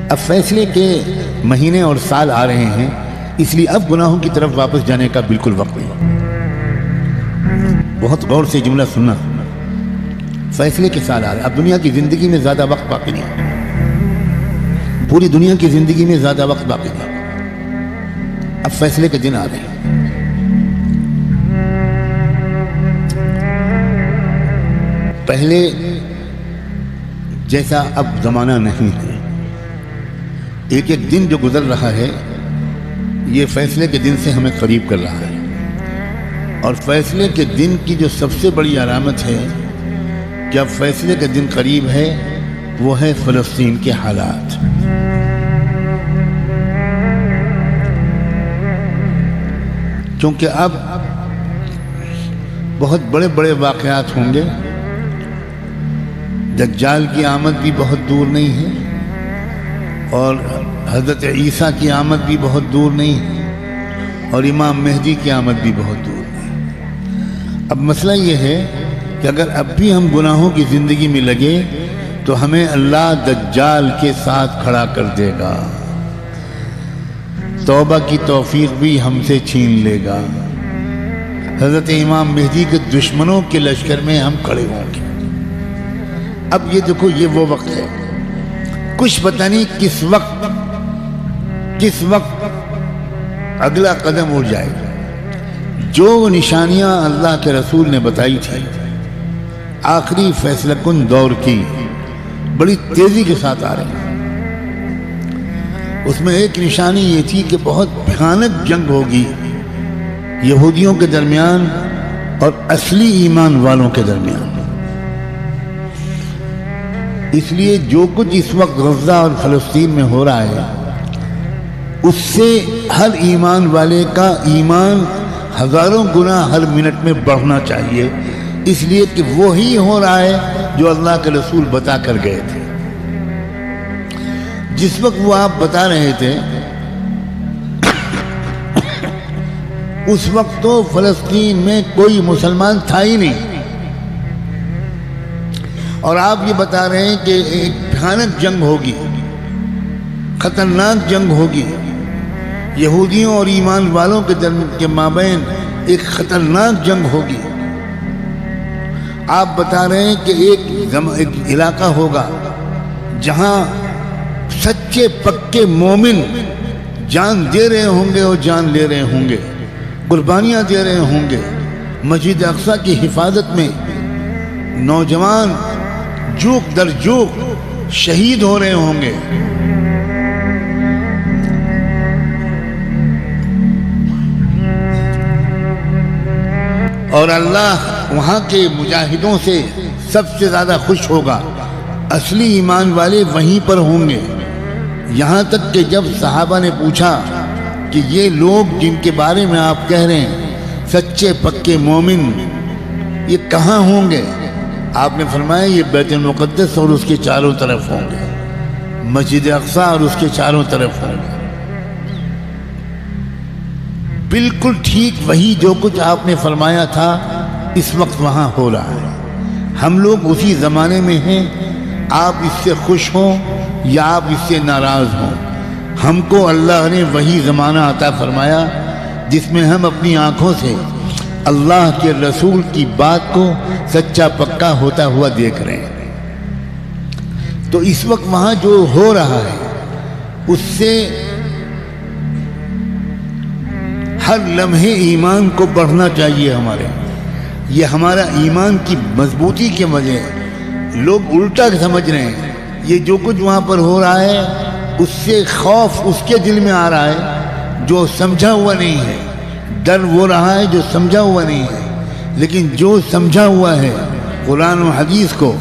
اب فیصلے کے مہینے اور سال آ رہے ہیں، اس لیے اب گناہوں کی طرف واپس جانے کا بالکل وقت نہیں۔ بہت غور سے جملہ سننا، فیصلے کے سال آ رہے ہیں، اب دنیا کی زندگی میں زیادہ وقت باقی نہیں، پوری دنیا کی زندگی میں زیادہ وقت باقی نہیں، اب فیصلے کے دن آ رہے ہیں۔ پہلے جیسا اب زمانہ نہیں ہے، ایک ایک دن جو گزر رہا ہے یہ فیصلے کے دن سے ہمیں قریب کر رہا ہے، اور فیصلے کے دن کی جو سب سے بڑی علامت ہے کہ اب فیصلے کا دن قریب ہے، وہ ہے فلسطین کے حالات۔ کیونکہ اب بہت بڑے بڑے واقعات ہوں گے، دجال کی آمد بھی بہت دور نہیں ہے، اور حضرت عیسیٰ کی آمد بھی بہت دور نہیں ہے، اور امام مہدی کی آمد بھی بہت دور نہیں ہے۔ اب مسئلہ یہ ہے کہ اگر اب بھی ہم گناہوں کی زندگی میں لگے تو ہمیں اللہ دجال کے ساتھ کھڑا کر دے گا، توبہ کی توفیق بھی ہم سے چھین لے گا، حضرت امام مہدی کے دشمنوں کے لشکر میں ہم کھڑے ہوں گے۔ اب یہ دیکھو، یہ وہ وقت ہے، کچھ پتہ نہیں کس وقت اگلا قدم اٹھ جائے گا۔ جو نشانیاں اللہ کے رسول نے بتائی تھی آخری فیصلہ کن دور کی، بڑی تیزی کے ساتھ آ رہی ہیں۔ اس میں ایک نشانی یہ تھی کہ بہت بھیانک جنگ ہوگی یہودیوں کے درمیان اور اصلی ایمان والوں کے درمیان۔ اس لیے جو کچھ اس وقت غزہ اور فلسطین میں ہو رہا ہے، اس سے ہر ایمان والے کا ایمان ہزاروں گنا ہر منٹ میں بڑھنا چاہیے، اس لیے کہ وہی ہو رہا ہے جو اللہ کے رسول بتا کر گئے تھے۔ جس وقت وہ آپ بتا رہے تھے اس وقت تو فلسطین میں کوئی مسلمان تھا ہی نہیں، اور آپ یہ بتا رہے ہیں کہ ایک بھیانک جنگ ہوگی، خطرناک جنگ ہوگی، یہودیوں اور ایمان والوں کے مابین ایک خطرناک جنگ ہوگی۔ آپ بتا رہے ہیں کہ ایک علاقہ ہوگا جہاں سچے پکے مومن جان دے رہے ہوں گے اور جان لے رہے ہوں گے، قربانیاں دے رہے ہوں گے، مسجد اقصی کی حفاظت میں نوجوان جوک در جوک شہید ہو رہے ہوں گے۔ اور اللہ وہاں کے مجاہدوں سے سب سے زیادہ خوش ہوگا، اصلی ایمان والے وہیں پر ہوں گے۔ یہاں تک کہ جب صحابہ نے پوچھا کہ یہ لوگ جن کے بارے میں آپ کہہ رہے ہیں سچے پکے مومن، یہ کہاں ہوں گے؟ آپ نے فرمایا یہ بیت المقدس اور اس کے چاروں طرف ہوں گے، مسجد اقصی اور اس کے چاروں طرف ہوں گے۔ بالکل ٹھیک وہی جو کچھ آپ نے فرمایا تھا اس وقت وہاں ہو رہا ہے۔ ہم لوگ اسی زمانے میں ہیں، آپ اس سے خوش ہوں یا آپ اس سے ناراض ہوں، ہم کو اللہ نے وہی زمانہ عطا فرمایا جس میں ہم اپنی آنکھوں سے اللہ کے رسول کی بات کو سچا پکا ہوتا ہوا دیکھ رہے ہیں۔ تو اس وقت وہاں جو ہو رہا ہے اس سے ہر لمحے ایمان کو بڑھنا چاہیے ہمارے، یہ ہمارا ایمان کی مضبوطی کے وجہ ہے۔ لوگ الٹا سمجھ رہے ہیں، یہ جو کچھ وہاں پر ہو رہا ہے اس سے خوف اس کے دل میں آ رہا ہے جو سمجھا ہوا نہیں ہے، ڈر وہ رہا ہے جو سمجھا ہوا نہیں ہے۔ لیکن جو سمجھا ہوا ہے قرآن و حدیث کو،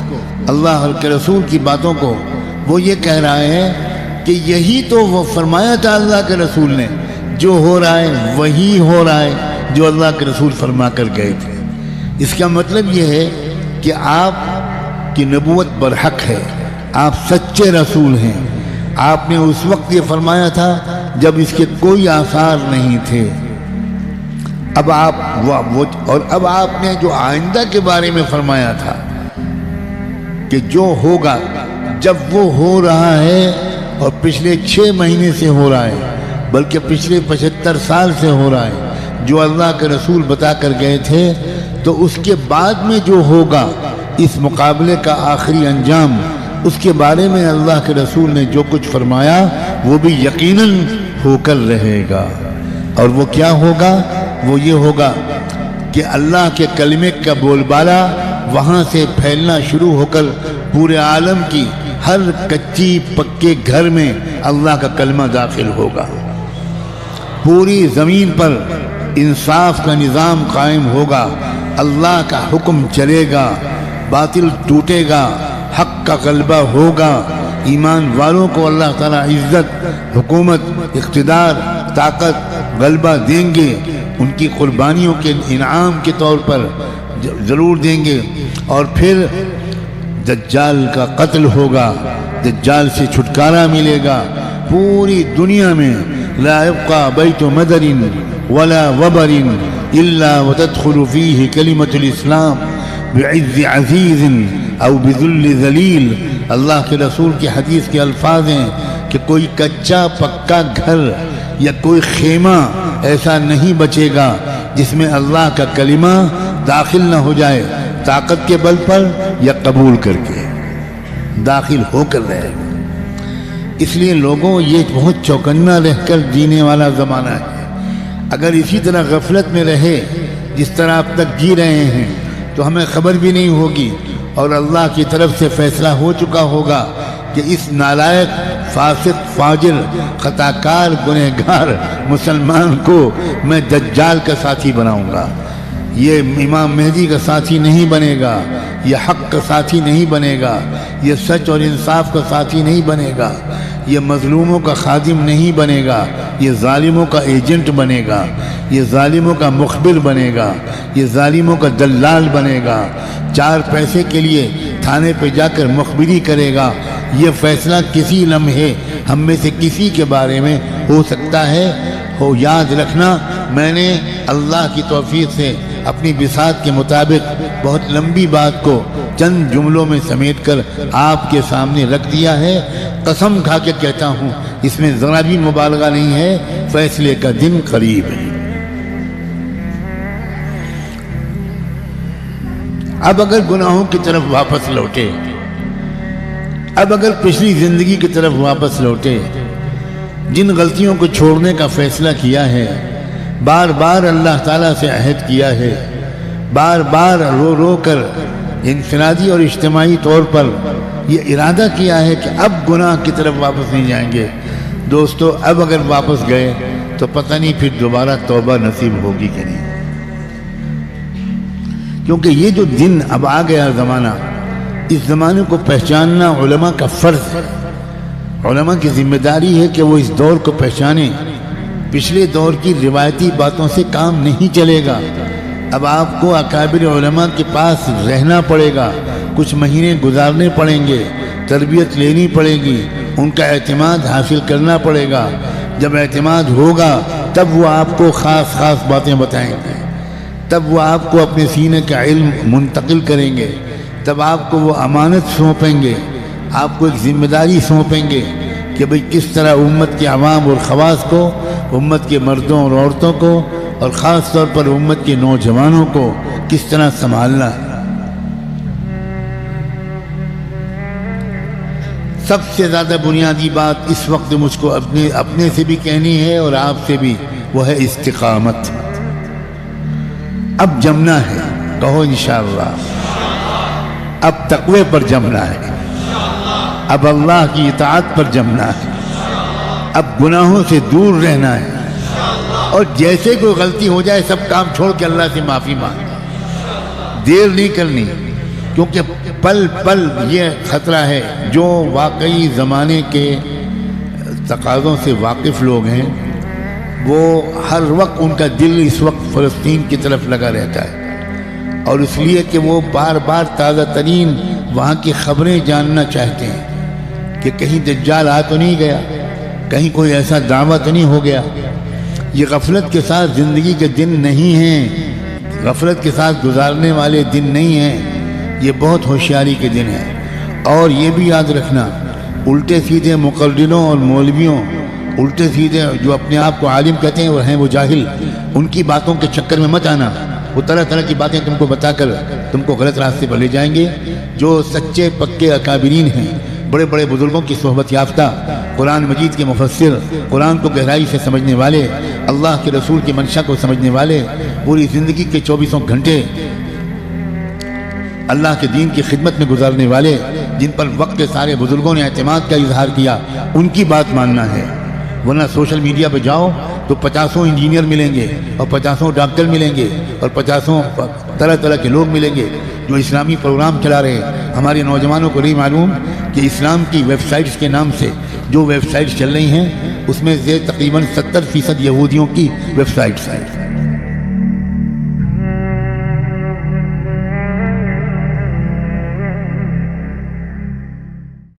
اللہ کے رسول کی باتوں کو، وہ یہ کہہ رہا ہے کہ یہی تو وہ فرمایا تھا اللہ کے رسول نے، جو ہو رہا ہے وہی ہو رہا ہے جو اللہ کے رسول فرما کر گئے تھے۔ اس کا مطلب یہ ہے کہ آپ کی نبوت برحق ہے، آپ سچے رسول ہیں۔ آپ نے اس وقت یہ فرمایا تھا جب اس کے کوئی آثار نہیں تھے، اب آپ نے جو آئندہ کے بارے میں فرمایا تھا کہ جو ہوگا، جب وہ ہو رہا ہے اور پچھلے 6 مہینے سے ہو رہا ہے، بلکہ پچھلے 75 سال سے ہو رہا ہے، جو اللہ کے رسول بتا کر گئے تھے، تو اس کے بعد میں جو ہوگا اس مقابلے کا آخری انجام، اس کے بارے میں اللہ کے رسول نے جو کچھ فرمایا وہ بھی یقیناً ہو کر رہے گا۔ اور وہ کیا ہوگا؟ وہ یہ ہوگا کہ اللہ کے کلمے کا بول بالا وہاں سے پھیلنا شروع ہو کر پورے عالم کی ہر کچی پکے گھر میں اللہ کا کلمہ داخل ہوگا، پوری زمین پر انصاف کا نظام قائم ہوگا، اللہ کا حکم چلے گا، باطل ٹوٹے گا، حق کا غلبہ ہوگا، ایمان والوں کو اللہ تعالیٰ عزت، حکومت، اقتدار، طاقت، غلبہ دیں گے، ان کی قربانیوں کے انعام کے طور پر ضرور دیں گے۔ اور پھر دجال کا قتل ہوگا، دجال سے چھٹکارا ملے گا، پوری دنیا میں لا يبقى بيت مدر ولا وبر الا وتدخل فيه كلمة الاسلام بعز عزیز او بذل ذلیل۔ اللہ کے رسول کی حدیث کے الفاظ ہیں کہ کوئی کچا پکا گھر یا کوئی خیمہ ایسا نہیں بچے گا جس میں اللہ کا کلمہ داخل نہ ہو جائے، طاقت کے بل پر یا قبول کر کے داخل ہو کر رہے گا۔ اس لیے لوگوں، یہ بہت چوکنا رہ کر جینے والا زمانہ ہے۔ اگر اسی طرح غفلت میں رہے جس طرح اب تک جی رہے ہیں تو ہمیں خبر بھی نہیں ہوگی، اور اللہ کی طرف سے فیصلہ ہو چکا ہوگا کہ اس نالائق، فاسق، فاجر، خطاکار، گنہگار مسلمان کو میں دجال کا ساتھی بناؤں گا، یہ امام مہدی کا ساتھی نہیں بنے گا، یہ حق کا ساتھی نہیں بنے گا، یہ سچ اور انصاف کا ساتھی نہیں بنے گا، یہ مظلوموں کا خادم نہیں بنے گا، یہ ظالموں کا ایجنٹ بنے گا، یہ ظالموں کا مخبر بنے گا، یہ ظالموں کا دلال بنے گا، 4 پیسے کے لیے تھانے پہ جا کر مخبری کرے گا۔ یہ فیصلہ کسی لمحے ہم میں سے کسی کے بارے میں ہو سکتا ہے۔ یاد رکھنا، میں نے اللہ کی توفیق سے اپنی بساط کے مطابق بہت لمبی بات کو چند جملوں میں سمیٹ کر آپ کے سامنے رکھ دیا ہے۔ قسم کھا کے کہتا ہوں، اس میں ذرا بھی مبالغہ نہیں ہے، فیصلے کا دن قریب ہے۔ اب اگر گناہوں کی طرف واپس لوٹے، اب اگر پچھلی زندگی کی طرف واپس لوٹے، جن غلطیوں کو چھوڑنے کا فیصلہ کیا ہے، بار بار اللہ تعالیٰ سے عہد کیا ہے، بار بار رو رو کر انفرادی اور اجتماعی طور پر یہ ارادہ کیا ہے کہ اب گناہ کی طرف واپس نہیں جائیں گے، دوستو اب اگر واپس گئے تو پتہ نہیں پھر دوبارہ توبہ نصیب ہوگی کہ نہیں، کیونکہ یہ جو دن اب آ گیا زمانہ، اس زمانے کو پہچاننا علماء کا فرض ہے۔ علماء کی ذمہ داری ہے کہ وہ اس دور کو پہچانیں۔ پچھلے دور کی روایتی باتوں سے کام نہیں چلے گا، اب آپ کو اکابر علماء کے پاس رہنا پڑے گا، کچھ مہینے گزارنے پڑیں گے، تربیت لینی پڑے گی، ان کا اعتماد حاصل کرنا پڑے گا۔ جب اعتماد ہوگا تب وہ آپ کو خاص خاص باتیں بتائیں گے، تب وہ آپ کو اپنے سینے کا علم منتقل کریں گے، تب آپ کو وہ امانت سونپیں گے، آپ کو ایک ذمہ داری سونپیں گے کہ بھئی کس طرح امت کے عوام اور خواص کو، امت کے مردوں اور عورتوں کو، اور خاص طور پر امت کے نوجوانوں کو کس طرح سنبھالنا ہے۔ سب سے زیادہ بنیادی بات اس وقت مجھ کو اپنے سے بھی کہنی ہے اور آپ سے بھی، وہ ہے استقامت۔ اب جمنا ہے، کہو انشاءاللہ، اب تقوی پر جمنا ہے، اب اللہ کی اطاعت پر جمنا ہے، اب گناہوں سے دور رہنا ہے، اور جیسے کوئی غلطی ہو جائے سب کام چھوڑ کے اللہ سے معافی مانگ، دیر نہیں کرنی، کیونکہ پل پل یہ خطرہ ہے۔ جو واقعی زمانے کے تقاضوں سے واقف لوگ ہیں، وہ ہر وقت ان کا دل اس وقت فلسطین کی طرف لگا رہتا ہے، اور اس لیے کہ وہ بار بار تازہ ترین وہاں کی خبریں جاننا چاہتے ہیں کہ کہیں دجال آ تو نہیں گیا، کہیں کوئی ایسا دعویٰ تو نہیں ہو گیا۔ یہ غفلت کے ساتھ زندگی کے دن نہیں ہیں، غفلت کے ساتھ گزارنے والے دن نہیں ہیں، یہ بہت ہوشیاری کے دن ہیں۔ اور یہ بھی یاد رکھنا، الٹے سیدھے مقرروں اور مولویوں، الٹے سیدھے جو اپنے آپ کو عالم کہتے ہیں اور ہیں وہ جاہل، ان کی باتوں کے چکر میں مت آنا۔ وہ طرح طرح کی باتیں تم کو بتا کر تم کو غلط راستے پر لے جائیں گے۔ جو سچے پکے اکابرین ہیں، بڑے بڑے بزرگوں کی صحبت یافتہ، قرآن مجید کے مفسر، قرآن کو گہرائی سے سمجھنے والے، اللہ کے رسول کی منشا کو سمجھنے والے، پوری زندگی کے 24 گھنٹے اللہ کے دین کی خدمت میں گزارنے والے، جن پر وقت کے سارے بزرگوں نے اعتماد کا اظہار کیا، ان کی بات ماننا ہے۔ ورنہ سوشل میڈیا پہ جاؤ تو 50 انجینئر ملیں گے اور 50 ڈاکٹر ملیں گے اور 50 طرح طرح کے لوگ ملیں گے جو اسلامی پروگرام چلا رہے ہیں۔ ہمارے نوجوانوں کو نہیں معلوم کہ اسلام کی ویب سائٹس کے نام سے جو ویب سائٹس چل رہی ہیں، اس میں تقریباً 70% یہودیوں کی ویب سائٹس ہیں۔